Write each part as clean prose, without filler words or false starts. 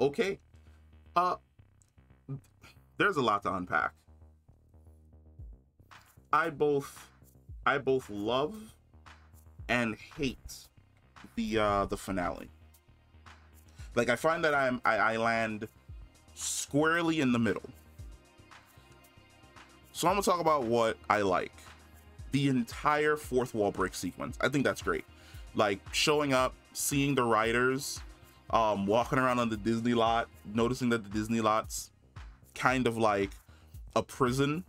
Okay. Uh, there's a lot to unpack. I both love and hate the finale. Like, I find that I land squarely in the middle. So I'm gonna talk about what I like. The entire fourth wall break sequence. I think that's great. Like, showing up, seeing the writers, walking around on the Disney lot, noticing that the Disney lot's kind of like a prison.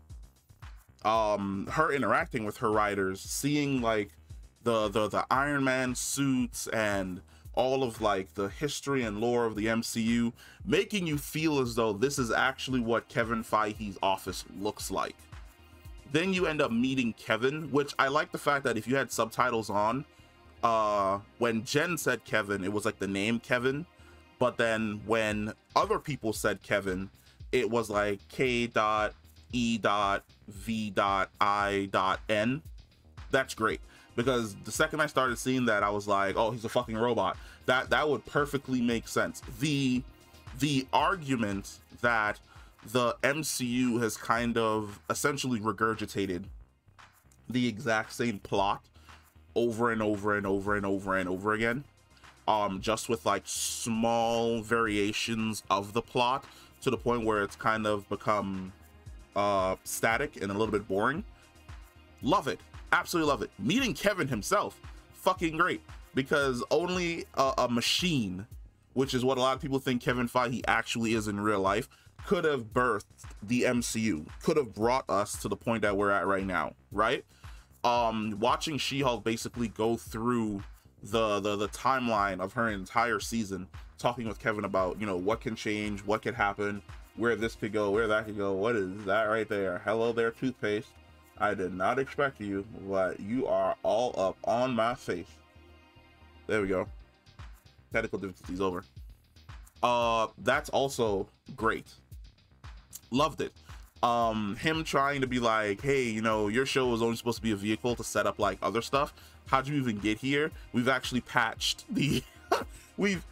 Her interacting with her writers, seeing like the Iron Man suits and all of like the history and lore of the MCU, making you feel as though this is actually what Kevin Feige's office looks like. Then you end up meeting Kevin, which I like the fact that if you had subtitles on, when Jen said Kevin, it was like the name Kevin, but then when other people said Kevin, it was like K.E.V.I.N. That's great, because the second I started seeing that, I was like, oh, he's a fucking robot. That would perfectly make sense. The argument that the MCU has kind of essentially regurgitated the exact same plot over and over and over and over and over again, just with like small variations of the plot to the point where it's kind of become static and a little bit boring. Love it. Absolutely love it. Meeting Kevin himself, fucking great, because only a machine, which is what a lot of people think Kevin Feige actually is in real life, could have birthed the MCU, could have brought us to the point that we're at right now, right? Watching She-Hulk basically go through the timeline of her entire season, talking with Kevin about, you know, what can change, what could happen, where this could go, where that could go. What is that right there? Hello there, toothpaste. I did not expect you, but you are all up on my face. There we go. Technical difficulties over. That's also great. Loved it. Him trying to be like, hey, you know, your show was only supposed to be a vehicle to set up like other stuff. How'd you even get here? We've actually patched the we've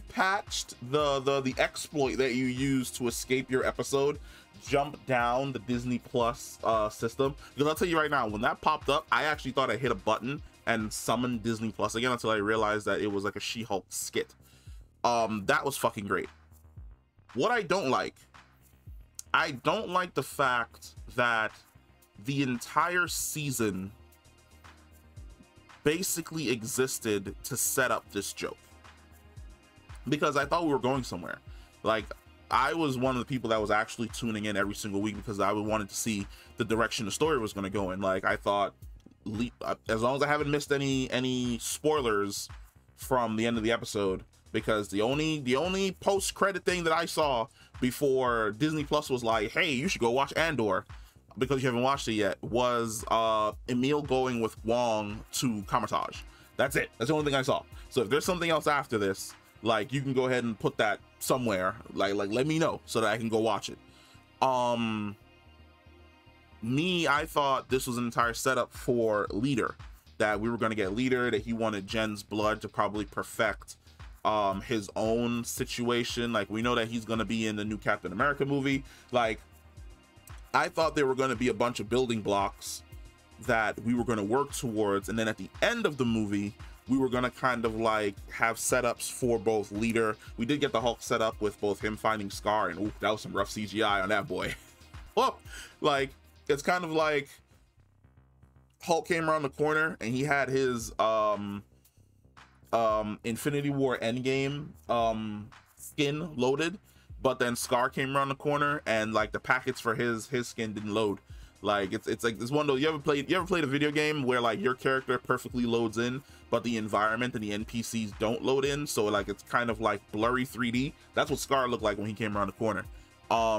patched the exploit that you use to escape your episode, jump down the Disney Plus system. Because I'll tell you right now, when that popped up, I actually thought I hit a button and summoned Disney Plus again, until I realized that it was like a She-Hulk skit. That was fucking great. What I don't like the fact that the entire season basically existed to set up this joke, because I thought we were going somewhere. Like, I was one of the people that was actually tuning in every single week because I wanted to see the direction the story was going to go in. Like, I thought, as long as I haven't missed any spoilers from the end of the episode, because the only post-credit thing that I saw before Disney Plus was like, hey, you should go watch Andor because you haven't watched it yet, was Emil going with Wong to Kamatage. That's it. That's the only thing I saw. So if there's something else after this, like, you can go ahead and put that somewhere, like let me know so that I can go watch it. I thought this was an entire setup for Leader, that we were going to get Leader, that he wanted Jen's blood to probably perfect his own situation. Like, we know that he's going to be in the new Captain America movie. Like, I thought there were going to be a bunch of building blocks that we were going to work towards, and then at the end of the movie we were going to kind of like have setups for both Leader. We did get the Hulk set up with both him finding Skaar, and ooh, that was some rough CGI on that boy. Well, like, it's kind of like Hulk came around the corner and he had his Infinity War Endgame skin loaded, but then Skaar came around the corner and like the packets for his skin didn't load. Like, it's like this one though. You ever played a video game where like your character perfectly loads in, but the environment and the NPCs don't load in, so like it's kind of like blurry 3D? That's what Skaar looked like when he came around the corner.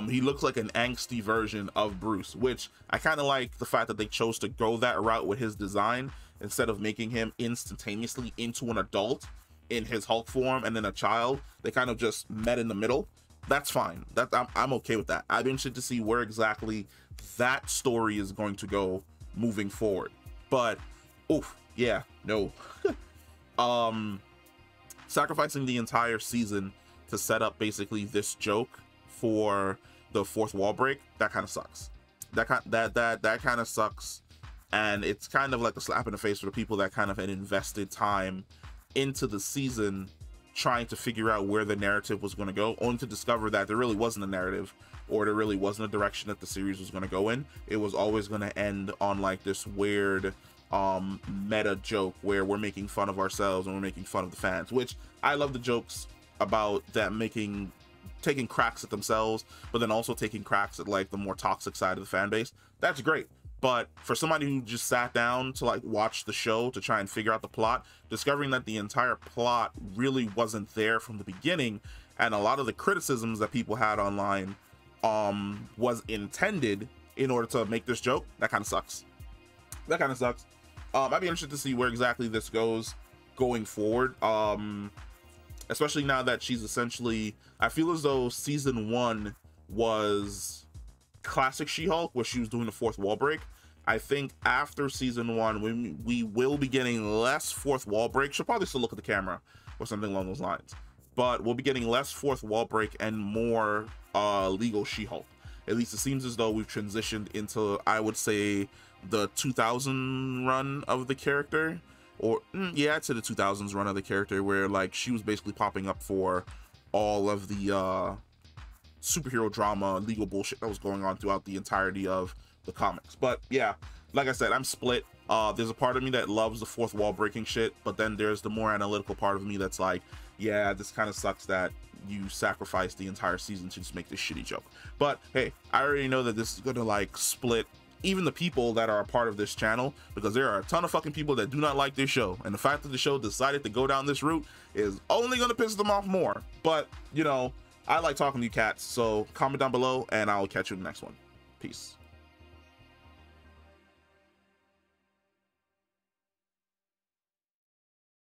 He looks like an angsty version of Bruce, which I kind of like the fact that they chose to go that route with his design instead of making him instantaneously into an adult in his Hulk form and then a child. They kind of just met in the middle. That's fine. I'm okay with that. I'm interested to see where exactly that story is going to go moving forward. But oof, yeah, no. Sacrificing the entire season to set up basically this joke for the fourth wall break, that kind of sucks. That kind of sucks, and it's kind of like a slap in the face for the people that kind of had invested time into the season trying to figure out where the narrative was going to go, only to discover that there really wasn't a narrative, or there really wasn't a direction that the series was going to go in. It was always going to end on like this weird meta joke where we're making fun of ourselves and we're making fun of the fans, which I love the jokes about that, taking cracks at themselves, but then also taking cracks at like the more toxic side of the fan base. That's great. But for somebody who just sat down to like watch the show to try and figure out the plot, discovering that the entire plot really wasn't there from the beginning, and a lot of the criticisms that people had online was intended in order to make this joke, that kind of sucks. That kind of sucks. I'd be interested to see where exactly this goes going forward, especially now that she's essentially, I feel as though season 1 was classic She-Hulk, where she was doing the fourth wall break. I think after season 1, we will be getting less fourth wall break. She'll probably still look at the camera or something along those lines, but we'll be getting less fourth wall break and more legal She-Hulk. At least it seems as though we've transitioned into, I would say, the 2000 run of the character, or yeah, I'd say the 2000s run of the character, where like she was basically popping up for all of the superhero drama, legal bullshit that was going on throughout the entirety of the comics. But yeah, like I said, I'm split. There's a part of me that loves the fourth wall breaking shit, but then there's the more analytical part of me that's like, yeah, this kind of sucks that you sacrificed the entire season to just make this shitty joke. But hey, I already know that this is gonna like split even the people that are a part of this channel, because there are a ton of fucking people that do not like this show, and the fact that the show decided to go down this route is only gonna piss them off more. But you know, I like talking to you cats, so comment down below and I'll catch you in the next one. Peace.